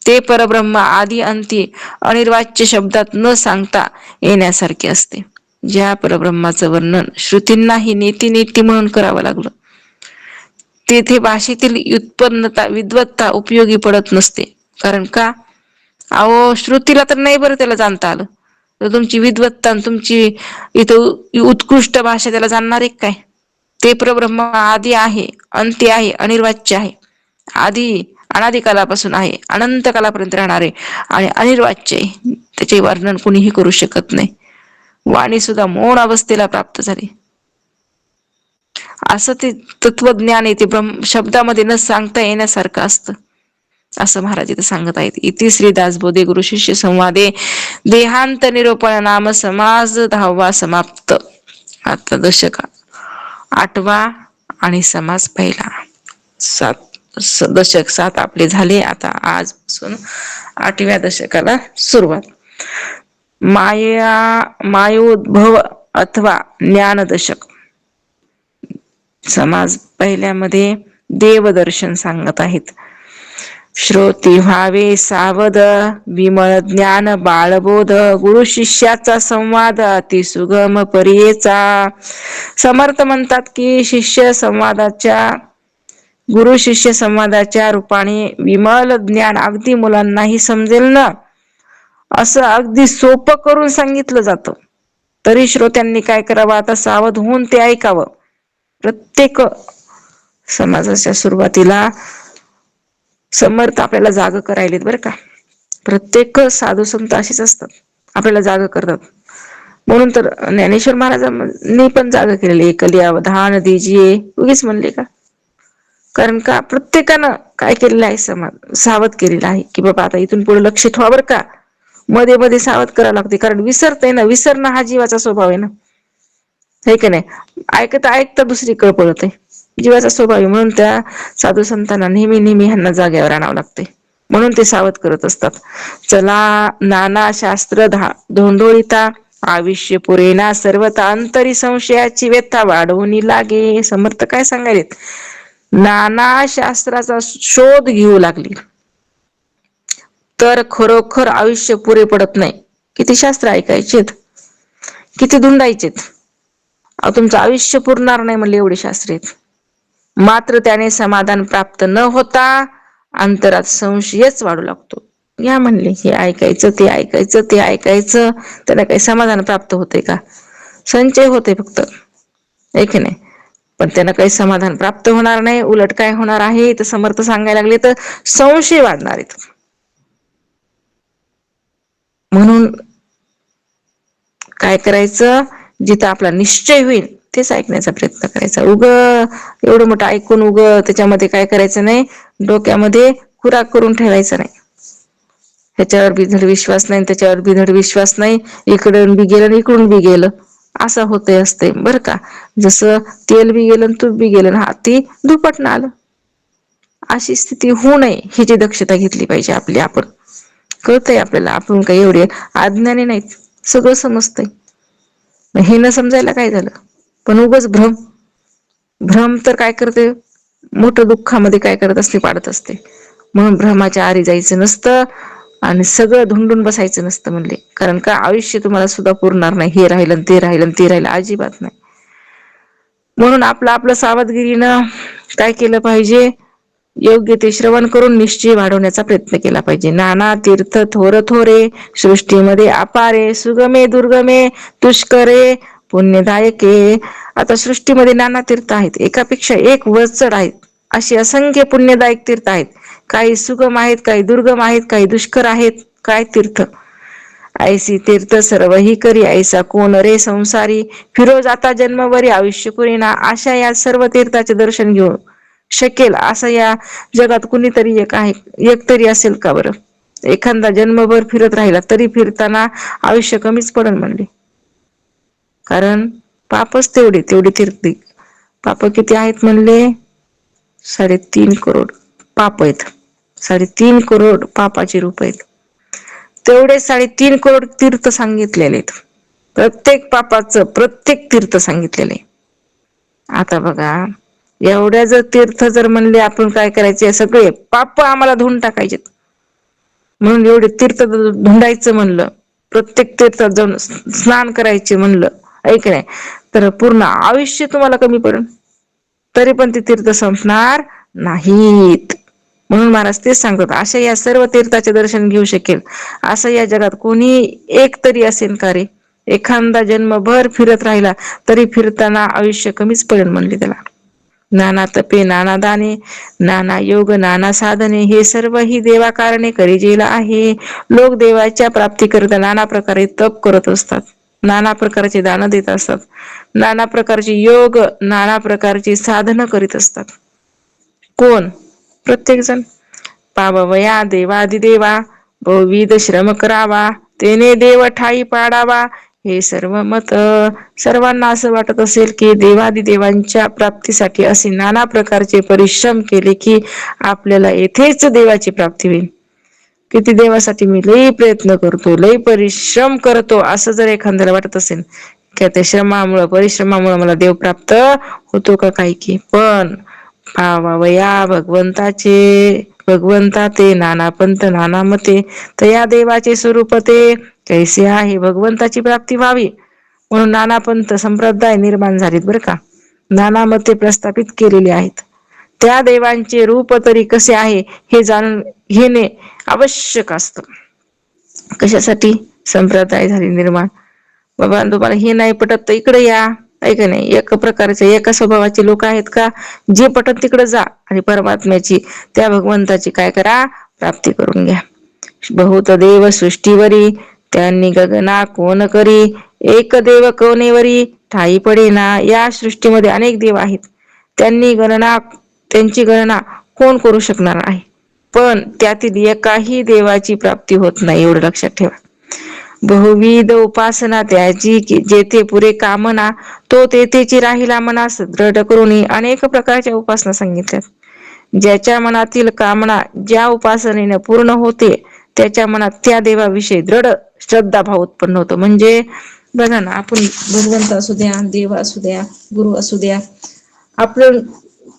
ते परब्रह्म आदी अंती अनिर्वाच्य शब्दात न सांगता येण्यासारखे असते. ज्या परब्रह्माचं वर्णन श्रुतींनाही नेती नेती म्हणून करावं लागलं, तेथे भाषेतील व्युत्पन्नता विद्वत्ता उपयोगी पडत नसते. कारण का? अहो श्रुतीला तर नाही बरं त्याला जाणता आलं, तर तुमची विद्वत्ता तुमची इथं उत्कृष्ट भाषा त्याला जाणणार आहे काय? ते परब्रह्म आदी आहे, अंत्य आहे, अनिर्वाच्य आहे, आधी अनादी कालापासून आहे, अनंत कालापर्यंत राहणार आहे आणि अनिर्वाच्य आहे. त्याचे वर्णन कुणीही करू शकत नाही. वाणी सुद्धा मौन अवस्थेला प्राप्त झाली. असं ते तत्वज्ञान आहे, ते शब्दामध्ये न सांगता येण्यासारखं असतं, असं महाराज इथं सांगत आहेत. इति श्री दासबोधे गुरु शिष्य संवादे देहांत निरूपण नाम समाज 10वा समाप्त. आता दशक 8वा आणि समाज पहिला. दशक 7 आपले झाले. आता आजपासून 8व्या दशकाला सुरुवात. मायोद्भव अथवा ज्ञानदशक. समाज पहिल्यामध्ये देवदर्शन सांगत आहेत. श्रोती व्हावे सावध, विमळ ज्ञान बाळबोध, गुरु शिष्याचा संवाद अति सुगम परियेचा. समर्थ म्हणतात की गुरु शिष्य संवादाच्या रूपाने विमल ज्ञान अगदी मुलांनाही समजेल ना, असं अगदी सोपं करून सांगितलं जातं. तरी श्रोत्यांनी काय करावं? आता सावध होऊन ते ऐकावं. प्रत्येक समाजाच्या सुरुवातीला समर्थ आपल्याला जाग करायलेत बरं का. प्रत्येक साधू संत असेच असतात, आपल्याला जाग करतात. म्हणून तर ज्ञानेश्वर महाराजांनी पण जाग केलेली. कली अवधान दीजिये उगीच म्हणले का? कारण का प्रत्येकानं काय केलेलं आहे? सावध केलेलं आहे की बाबा आता इथून पुढे लक्ष ठेवा बरं का. मध्ये मध्ये सावध करावं लागते, कारण विसरते ना. विसरणं हा जीवाचा स्वभाव आहे ना, हे की नाही? ऐकता ऐकता दुसरीकडे पळत आहे, जीवाचा स्वभाव आहे. म्हणून त्या साधू संतांना नेहमी नेहमी ह्यांना जाग्यावर आणावं लागते, म्हणून ते सावध करत असतात. चला नाना शास्त्र धोंडोळीता, आयुष्य पुरेना सर्वता, अंतरी संशयाची व्यथा वाढवून लागे. समर्थ काय सांगायलेत? नाना शास्त्राचा शोध घेऊ लागली तर खरोखर आयुष्य पुरे पडत नाही. किती शास्त्र ऐकायचेत, किती धुंडायचेत, तुमचं आयुष्य पुरणार नाही म्हणले एवढे शास्त्र आहेत. मात्र त्याने समाधान प्राप्त न होता अंतरात संशयच वाढू लागतो. या म्हणले हे ऐकायचं ते ऐकायचं ते ऐकायचं, त्याला काही समाधान प्राप्त होते का? संचय होते फक्त, आहे की नाही? पण त्यांना काही समाधान प्राप्त होणार नाही. उलट काय होणार आहे तर समर्थ सांगायला लागले तर संशय वाढणार आहेत. म्हणून काय करायचं? जिथं आपला निश्चय होईल तेच ऐकण्याचा प्रयत्न करायचा. एवढं मोठं ऐकून त्याच्यामध्ये काय करायचं नाही, डोक्यामध्ये खुराक करून ठेवायचं नाही. ह्याच्यावर बी धड विश्वास नाही, त्याच्यावर बी धड विश्वास नाही, इकडून बी गेलं इकडून बी गेलं, असं होतंय असते बरं का. जसं तेल बी गेलं तूप बी गेलं, हाती दुपटणं आलं. अशी स्थिती होऊ नये ह्याची दक्षता घेतली पाहिजे आपली. आपण कळतंय आपल्याला, आपण काही एवढे अज्ञानी नाहीत, सगळं समजतंय. हे न समजायला काय झालं? पण उगाच भ्रम तर काय करते, मोठं दुःखामध्ये काय करत असते, पाडत असते. म्हणून भ्रमाच्या आरी जायचं नसतं आणि सगळं धुंडून बसायचं नसतं म्हणले. कारण का आयुष्य तुम्हाला सुद्धा पुरणार नाही. हे राहिलं ते राहिलं ते राहिलं अजिबात नाही. म्हणून आपलं सावधगिरीनं काय केलं पाहिजे? योग्य ते श्रवण करून निश्चय वाढवण्याचा प्रयत्न केला पाहिजे. नाना तीर्थ थोर थोरे, सृष्टीमध्ये अपारे, सुगमे दुर्गमे, दुष्करे पुण्यदायके. आता सृष्टीमध्ये नाना तीर्थ आहेत, एकापेक्षा एक वर चढ आहेत. अशी असंख्य पुण्यदायक तीर्थ आहेत. काही सुगम आहेत, काही दुर्गम आहेत, काही दुष्कर आहेत. काय तीर्थ? ऐसी तीर्थ सर्वही करी, ऐसा कोण रे संसारी, फिरो जाता जन्मवरी आयुष्य पुरेना. अशा या सर्व तीर्थाचे दर्शन घेऊ शकेल असं या जगात कुणीतरी एक तरी असेल का बरं? एखादा जन्मभर फिरत राहिला तरी फिरताना आयुष्य कमीच पडन म्हणले. कारण पापच तेवढे तीर्थ. पाप किती आहेत म्हणले? 3.5 करोड पाप आहेत. 3.5 करोड पापाचे रूप आहेत. तेवढे 3.5 करोड तीर्थ सांगितलेले आहेत. प्रत्येक पापाचं प्रत्येक तीर्थ सांगितलेले. आता बघा, एवढ्या जर तीर्थ जर म्हणले, आपण काय करायचे? सगळे पाप आम्हाला धुवून टाकायचे, म्हणून एवढे तीर्थ धुंडायचं म्हणलं, प्रत्येक तीर्थात जाऊन स्नान करायचे म्हणलं, ऐक नाही, तर पूर्ण आयुष्य तुम्हाला कमी पडेल, तरी पण ते तीर्थ संपणार नाहीत. म्हणून महाराज तेच सांगतात, अशा या सर्व तीर्थाचे दर्शन घेऊ शकेल असं या जगात कोणी एक तरी असेल का रे? एखादा जन्मभर फिरत राहिला तरी फिरताना आयुष्य कमीच पडेल म्हणले त्याला. नाना तपे, नाना दाने, नाना योग, नाना साधने, हे सर्व ही देवा कारणे करिजेला आहे. लोक देवाच्या प्राप्ती करता नाना प्रकारे तप करत असतात, नाना प्रकारचे दान देत असतात, नाना प्रकारचे योग, नाना प्रकारची साधनं करीत असतात. कोण? प्रत्येक जण. पावया देवादिदेवा, बहुविध श्रम करावा, तेने देव ठाई पाडावा, हे सर्व मत. सर्वांना असं वाटत असेल की देवादिदेवांच्या प्राप्तीसाठी असे नाना प्रकारचे परिश्रम केले की आपल्याला येथेच देवाची प्राप्ती होईल. किती देवासाठी मी लई प्रयत्न करतो, लई परिश्रम करतो, असं जर एखाद्याला वाटत असेल की त्या श्रमामुळं परिश्रमामुळे मला देव प्राप्त होतो का काय की? पण पावावया भगवंताचे, भगवंता ते नाना पंथ नाना मते, तया देवाचे स्वरूप ते कैसे आहे. भगवंताची प्राप्ती व्हावी म्हणून नाना पंथ संप्रदाय निर्माण झालेत बरं का, नाना मते प्रस्थापित केलेली आहेत. त्या देवांचे रूप तरी कसे आहे हे जाणून घेणे आवश्यक असतं. कशासाठी? संप्रदाय झाली निर्माण. बाबा तुम्हाला हे नाही पटत तर इकडे या, ऐका नाही, एका प्रकारचे एका स्वभावाचे लोक आहेत का? जे पटत तिकडे जा आणि परमात्म्याची, त्या भगवंताची काय करा? प्राप्ती करून घ्या. बहुत देव सृष्टीवरी, त्यांनी गगना कोण करी, एक देव कोणेवरी ठाई पडेना. या सृष्टीमध्ये अनेक देव आहेत, त्यांची गणना कोण करू शकणार आहे, पण त्यातील एकाही देवाची प्राप्ती होत नाही, एवढं लक्षात ठेवा. बहुविध उपासना त्याची जेथे पुरे कामना, तो तेथेची राहिला मनास दृढ करून अनेक प्रकारच्या उपासना सांगितल्यात. ज्याच्या मनातील कामना ज्या उपासनेने पूर्ण होते त्याच्या मनात त्या देवाविषयी दृढ श्रद्धा भाव उत्पन्न होतो. म्हणजे बघा ना, आपण भगवंत असू द्या, देव असू द्या, गुरु असू द्या, आपण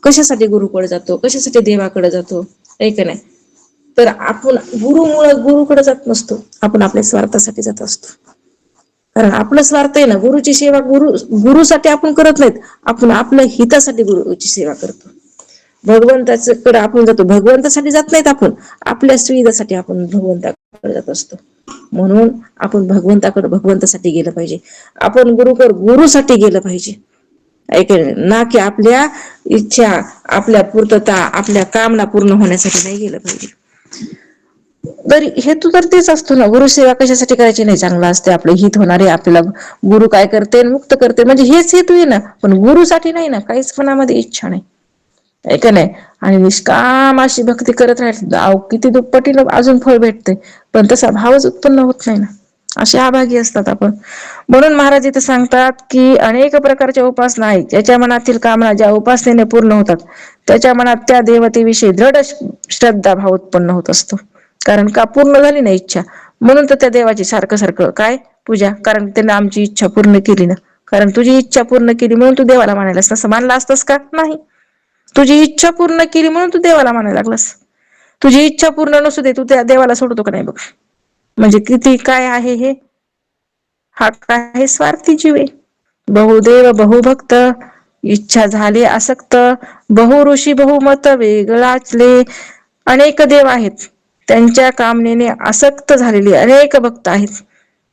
कशासाठी गुरुकडे जातो, कशासाठी देवाकडे जातो, ऐक नाही, तर आपण गुरुकडे जात नसतो, आपण आपल्या स्वार्थासाठी जात असतो. कारण आपलं स्वार्थ आहे ना, गुरुची सेवा गुरुसाठी आपण करत नाहीत, आपण आपल्या हितासाठी गुरुची सेवा करतो. भगवंताकडे आपण जातो, भगवंतासाठी जात नाहीत, आपण आपल्या सुविधासाठी आपण भगवंताकडे जात असतो. म्हणून आपण भगवंतासाठी गेलं पाहिजे, आपण गुरुसाठी गेलं पाहिजे, ऐकलं ना, की आपल्या इच्छा, आपल्या पूर्तता, आपल्या कामना पूर्ण होण्यासाठी नाही गेलं पाहिजे. तरी हेतू तर तेच असतो ना, गुरुसेवा कशासाठी करायची? नाही, चांगला असते, आपलं हित होणारे, आपल्याला गुरु काय करते, मुक्त करते, म्हणजे हेच हेतू आहे ना. पण गुरुसाठी नाही ना, काहीच मनामध्ये इच्छा नाही, ऐक नाही, आणि निष्काम अशी भक्ती करत राहिली, किती दुप्पटीनं अजून फळ भेटते, पण तसा भावच उत्पन्न होत नाही ना, असे अभागी असतात आपण. म्हणून महाराज इथे सांगतात की अनेक प्रकारच्या उपासना आहेत, ज्याच्या मनातील कामना ज्या उपासनेने पूर्ण होतात त्याच्या मनात त्या देवतेविषयी दृढ श्रद्धा भाव उत्पन्न होत असतो. कारण का? पूर्ण झाली ना इच्छा, म्हणून तर त्या देवाची सारखं सारखं काय पूजा, कारण त्याने आमची इच्छा पूर्ण केली ना. कारण तुझी इच्छा पूर्ण केली म्हणून तू देवाला मानायलास, तसं मानला असतंस का? नाही. तुझी इच्छा पूर्ण केली म्हणून तू देवाला मानायला लागलास. तुझी इच्छा पूर्ण नसू दे, तू त्या देवाला सोडतो का नाही बघ. म्हणजे किती काय आहे हे, हा काय स्वार्थी जीव आहे. बहुदेव बहुभक्त, इच्छा झाली आसक्त, बहु ऋषी बहुमत वेगळाचले. अनेक देव आहेत, त्यांच्या कामनेने आसक्त झालेले अनेक भक्त आहेत.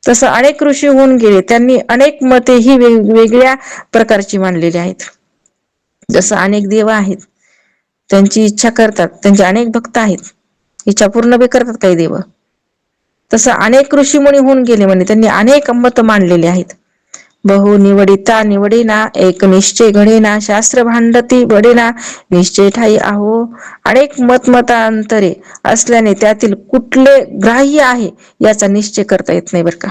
तसं अनेक ऋषी होऊन गेले, त्यांनी अनेक मते ही वेगवेगळ्या प्रकारची मांडलेली आहेत. जसं अनेक देव आहेत, त्यांची इच्छा करतात, त्यांचे अनेक भक्त आहेत, इच्छा पूर्ण बी करतात काही देव. तसं अनेक ऋषीमुनी होऊन गेले, म्हणजे त्यांनी अनेक मत मांडलेले आहेत. बहु निवडिता निवडेना, एक निश्चय घडेना, शास्त्र भांडती बडेना, निश्चय ठाई आहो. अनेक मतमतांतरे असल्याने त्यातील कुठले ग्राह्य आहे याचा निश्चय करता येत नाही बरं का.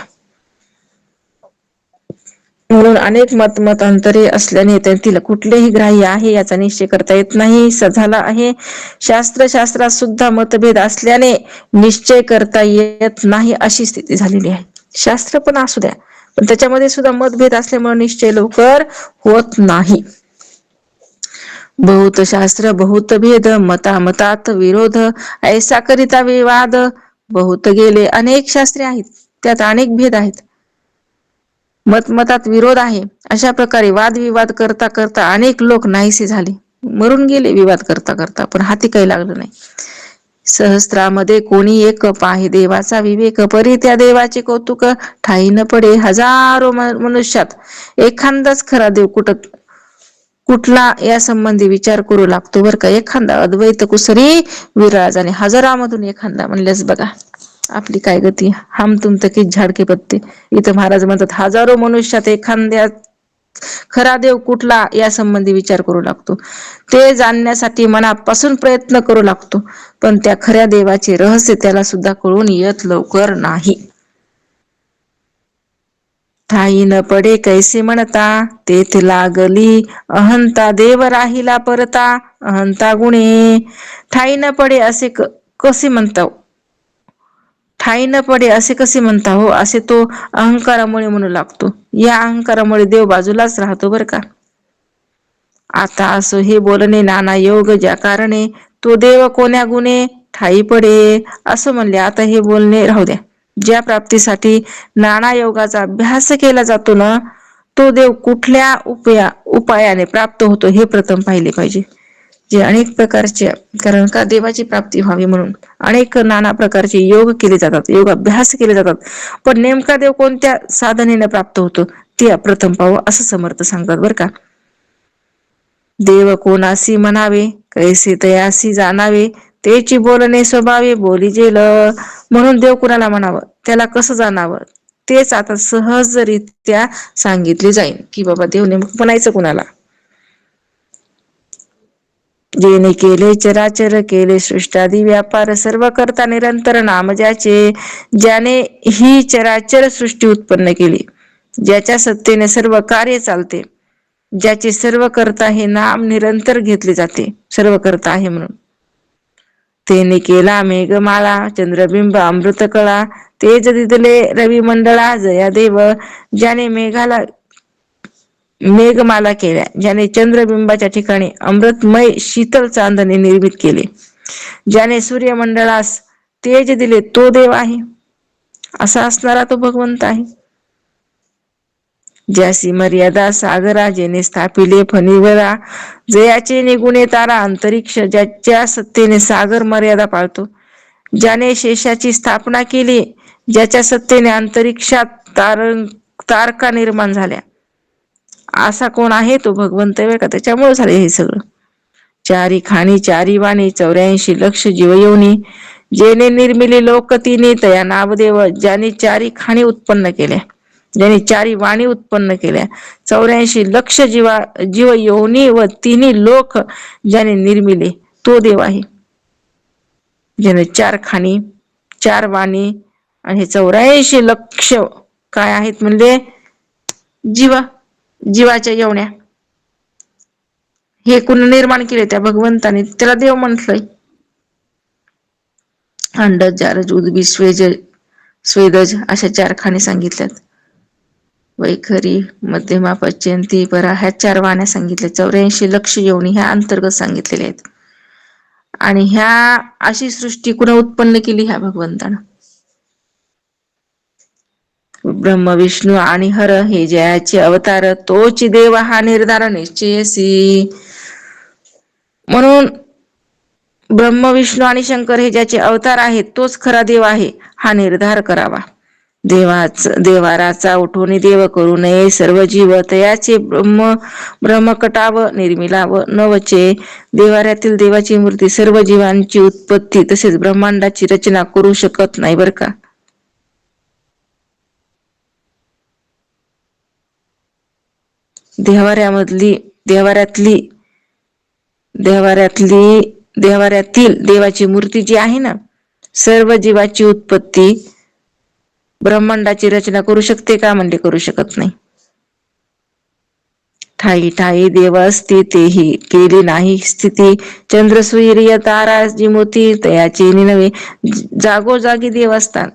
म्हणून अनेक मतमतांतरे असल्याने त्यातील कुठलेही ग्राह्य आहे याचा निश्चय करता येत नाही झाला आहे. शास्त्रात सुद्धा मतभेद असल्याने निश्चय करता येत नाही अशी स्थिती झालेली आहे. शास्त्र पण असू द्या, पण त्याच्यामध्ये सुद्धा मतभेद असल्यामुळे निश्चय लवकर होत नाही. बहुत शास्त्र बहुत भेद, मतात विरोध, ऐसा करिता विवाद. बहुत गेले, अनेक शास्त्रे आहेत, त्यात अनेक भेद आहेत. मतमतात विरोध आहे. अशा प्रकारे वादविवाद करता करता अनेक लोक नाहीसे झाले, मरून गेले विवाद करता करता, पण हाती काही लागलं नाही. सहस्त्रामध्ये कोणी एक पाहे देवाचा विवेक, परी त्या देवाचे कौतुक ठाई न पडे. हजारो मनुष्यात एखादाच खरा देव कुठला या संबंधी विचार करू लागतो बरं का. एखादा अद्वैत कुसरी विराज आणि हजारामधून एखादा म्हणल्यास बघा आपली काय गती. हम तुम तकीच झाडके पत्ते. इथं महाराज म्हणतात हजारो मनुष्यात एखाद्या खरा देव कुठला या संबंधी विचार करू लागतो, ते जाणण्यासाठी मनापासून प्रयत्न करू लागतो, पण त्या खऱ्या देवाचे रहस्य त्याला सुद्धा कळून येत लवकर नाही. ठाई न पडे कैसे म्हणता, तेथे लागली अहंता देव राहिला परता. अहंता गुणे ठाई न पडे असे कसे म्हणता, ठाई न पडे असे कसे म्हणता हो, असे तो अहंकारामुळे म्हणू लागतो. या अहंकारामुळे देव बाजूलाच राहतो बरं का. आता असो हे बोलणे नाना योग ज्या कारणे, तो देव कोण्या गुणे ठाई पडे. असं म्हणले आता हे बोलणे राहू द्या. ज्या प्राप्तीसाठी नाना योगाचा अभ्यास केला जातो ना, तो देव कुठल्या उपायाने प्राप्त होतो हे प्रथम पाहिले पाहिजे. जे अनेक प्रकारचे, कारण का देवाची प्राप्ती व्हावी म्हणून अनेक नाना प्रकारचे योग केले जातात, योग अभ्यास केले जातात, पण नेमका देव कोणत्या साधनेने प्राप्त होतो ते प्रथम पाहू असं समर्थ सांगतात बरं का. देव कोणासी म्हणावे, कैसे तयासी जाणावे, तेची बोलणे स्वभावे बोलिजेल. म्हणून देव कुणाला म्हणावं, त्याला कसं जाणावं तेच आता सहजरित्या सांगितले जाईल की बाबा देव नेमकं म्हणायचं कुणाला. जेने केले चराचर, केले सृष्टादी व्यापार, सर्व करता निरंतर नाम ज्याचे. ज्याने ही चराचर सृष्टी उत्पन्न केली, ज्याच्या सत्तेने सर्व कार्य चालते, ज्याचे सर्व करता हे नाम निरंतर घेतले जाते, सर्व करता आहे म्हणून. तेने केला मेघमाला, चंद्रबिंब अमृत कळा, तेज दिदले रवी मंडळा जया देव. ज्याने मेघमाला केल्या, ज्याने चंद्रबिंबाच्या ठिकाणी अमृतमय शीतल चांदणे निर्मित केले, ज्याने सूर्यमंडळास तेज दिले तो देव आहे. असा असणारा तो भगवंत आहे. ज्यासी मर्यादा सागरा, जेने स्थापिले फणीवरा, जयाचे निगुणे तारा अंतरिक्ष. ज्याच्या सत्तेने सागर मर्यादा पाळतो, ज्याने शेषाची स्थापना केली, ज्याच्या सत्तेने अंतरिक्षात तारका निर्माण झाल्या, असा कोण आहे तो भगवंत वेळ का. त्याच्यामुळे झाले हे सगळं. चारी खाणी चारी वाणी 84 लक्ष जीवयोनी, जेने निर्मिली लोकतीने तया नावदेव. ज्याने चारी खाणी उत्पन्न केल्या, ज्याने चारी वाणी उत्पन्न केल्या, 84 लक्ष जीव योनी व तिन्ही लोक ज्याने निर्मिले तो देव आहे. ज्याने 4 खाणी 4 वाणी आणि हे 84 लक्ष काय आहेत म्हणले, जीवाच्या योन्या. हे कुण निर्माण केले, त्या भगवंताने, त्याला देव म्हटलंय. अंडज जारज उद्भिद स्वेदज अशा 4 खाणी सांगितल्यात. वैखरी मध्यमा पच्यंती परा ह्या 4 वाण्या सांगितल्या. 84 लक्ष योनी ह्या अंतर्गत सांगितलेल्या आहेत. आणि ह्या अशी सृष्टी कुणा उत्पन्न केली, ह्या भगवंतानं. ब्रह्म विष्णू आणि हर हे जयाचे अवतार, तोच देव हा निर्धार निश्चयसी. म्हणून ब्रह्म विष्णू आणि शंकर हे ज्याचे अवतार आहेत तोच खरा देव आहे हा निर्धार करावा. देवाराचा उठवणी देव करू नये सर्व जीव, तयाचे ब्रह्मकटाव निर्मिलाव नवचे. देवाऱ्यातील देवाची मूर्ती सर्व जीवांची उत्पत्ती तसेच ब्रह्मांडाची रचना करू शकत नाही बर का. देवाऱ्यातील देवाची मूर्ती जी आहे ना, सर्व जीवाची उत्पत्ती ब्रह्मांडाची रचना करू शकते का म्हणजे करू शकत नाही. ठाई ठाई देव असते तेही केली नाही स्थिती, चंद्र सूर्य तारा जी मोती तयाचे नव्हे. जागोजागी देव असतात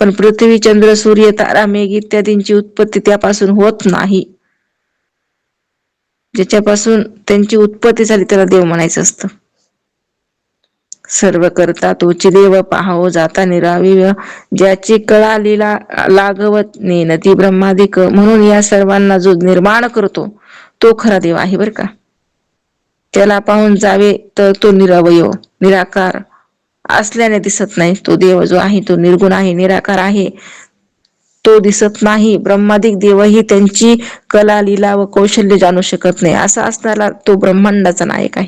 पण पृथ्वी चंद्र सूर्य तारा मेघ इत्यादींची उत्पत्ती त्यापासून होत नाही. ज्याच्यापासून त्यांची उत्पत्ती झाली त्याला देव म्हणायचं असतं. सर्व करता तोची देव पाहावो जाता निराविव, ज्याची कळा लीला लागवत नेनती ब्रह्मादिक. म्हणून या सर्वांना जो निर्माण करतो तो खरा देव आहे बर का. त्याला पाहून जावे तर तो निरवय निराकार असल्याने दिसत नाही. तो देव जो आहे तो निर्गुण आहे, निराकार आहे, तो दिसत नाही. ब्रह्मादिक देवही त्यांची कला लीला व कौशल्य जाणू शकत नाही. असा असणारा तो ब्रह्मांडाचा नायक आहे.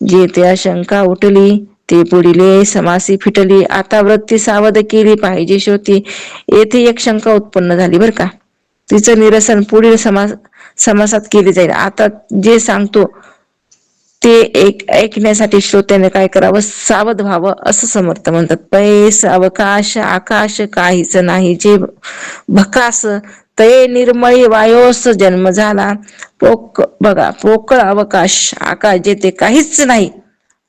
जे त्या शंका उठली ते पुढिले समासी फिटली, आता वृत्ती सावध केली पाहिजे शोधी. येथे एक शंका उत्पन्न झाली बर का. तिचं निरसन पुढील समासात केले जाईल. आता जे सांगतो ते ऐकण्यासाठी श्रोत्याने काय करावं, सावध व्हावं असं समर्थ म्हणतात. पैस अवकाश आकाश काहीच नाही जे भकास, तये निर्मळी वायोस जन्म झाला. बघा, पोकळ अवकाश आकाश जे ते काहीच नाही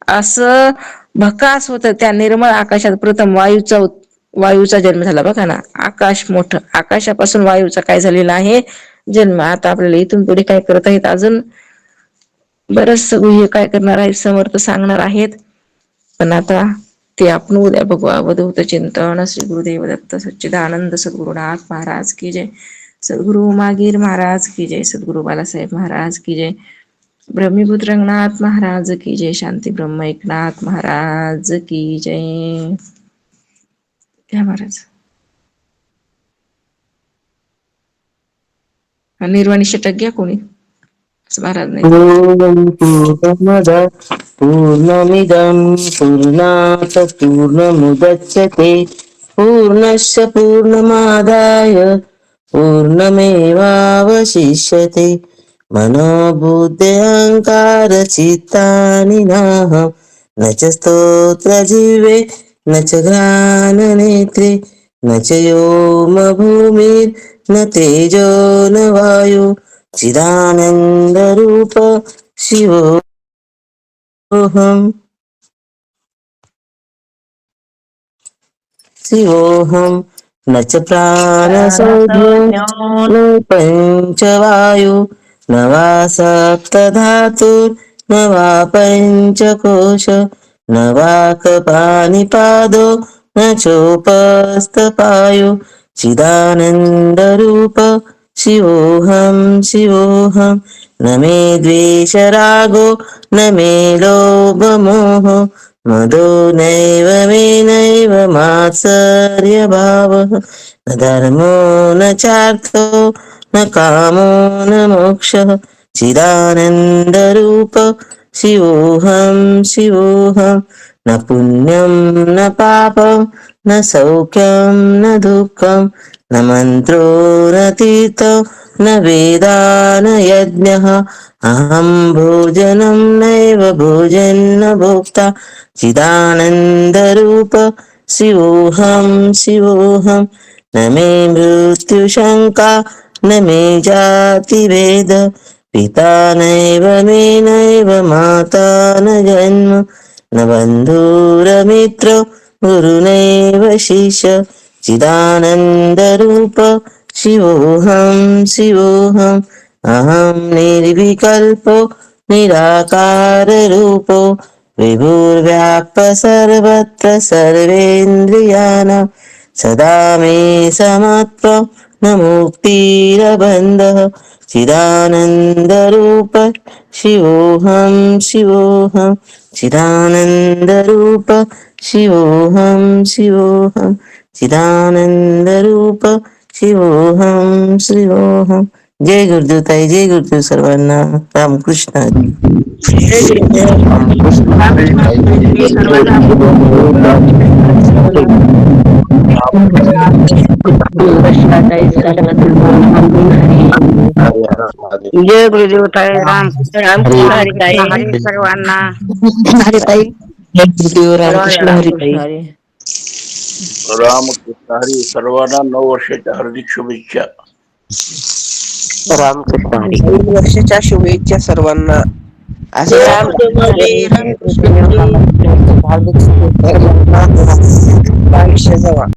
असं भकास होतं, त्या निर्मळ आकाशात प्रथम वायूचा जन्म झाला. बघा ना, आकाश मोठं, आकाशापासून वायूचा काय झालेला आहे जन्म. आता आपल्याला इथून पुढे काय करत आहेत, अजून बरंच गुह्य काय करणार आहेत समर्थ सांगणार आहेत, पण आता ते आपण उद्या बघू. अवधूत चिंतन. श्री गुरुदेव दत्त सच्चिदानंद सद्गुरुनाथ महाराज की जय. सद्गुरु मागीर महाराज की जय. सद्गुरु बालासाहेब महाराज की जय. ब्रह्मीभूत रंगनाथ महाराज की जय. शांती ब्रह्म एकनाथ महाराज की जय. घ्या महाराज. निर्वाणी षटक घ्या कोणी, महाराज नाही. पूर्णमिदं पूर्णात् पूर्णमुदच्यते पूर्णस्य पूर्णमादाय पूर्णमेवावशिष्यते. मनोबुद्ध्यहङ्कारचित्तानि नाहं न च स्तोत्रजिह्वे न च घ्राणनेत्रे न च व्योमभूमिर्न तेजो न वायु चिदानन्दरूप शिवोऽहम्. न च प्राणसौधो न पञ्चवायु न वा सप्तधातुर्न वा पञ्चकोश न वा कपानिपादो न चोपस्थपायु चिदानन्दरूप शिवोऽहम्. न मे द्वेषरागो न मे लोभमोहो मदो नैव मे नैव मात्सर्यभावः न धर्मो न चार्थो न कामो न मोक्षः चिदानन्दरूप शिवोऽहम्. न पुण्यं न पापं न सौख्यं न दुःखं न मन्त्रो न तीर्थो न वेदा न यज्ञः अहं भोजनं नैव भोजन्न भोक्ता चिदानन्दरूप शिवोऽहम्. न मे मृत्युशङ्का न मे जातिभेद पिता नैव मे नैव माता न जन्म न बन्धुरमित्रो गुरुनैव शिष्य चिदानन्दरूप शिवोऽहम्. अहं निर्विकल्पो निराकाररूपो विभुर्व्याप्त सर्वत्र सर्वेन्द्रियाणां सदा मे समत्वं न मुक्तिरबन्धः चिदानन्दरूप शिवोऽहम्. चिदानन्दरूप शिवोऽहम्. चिदानन्दरूप शिवोऽहम्. जय गुरुदेव ताई, जय गुरुदेव सर्वांना. रामकृष्ण हरी. जय गुरुदेव ताई. रामकृष्ण हरी ताई. हरी सर्वांना. हरी ताई. जय गुरुदेव. रामकृष्ण हरी ताई. रामकृष्ण हरी. सर्वांना नववर्षाच्या हार्दिक शुभेच्छा. रामकृष्ण हरी. नवीन वर्षाच्या शुभेच्छा सर्वांना. असे रामकृष्ण हरी.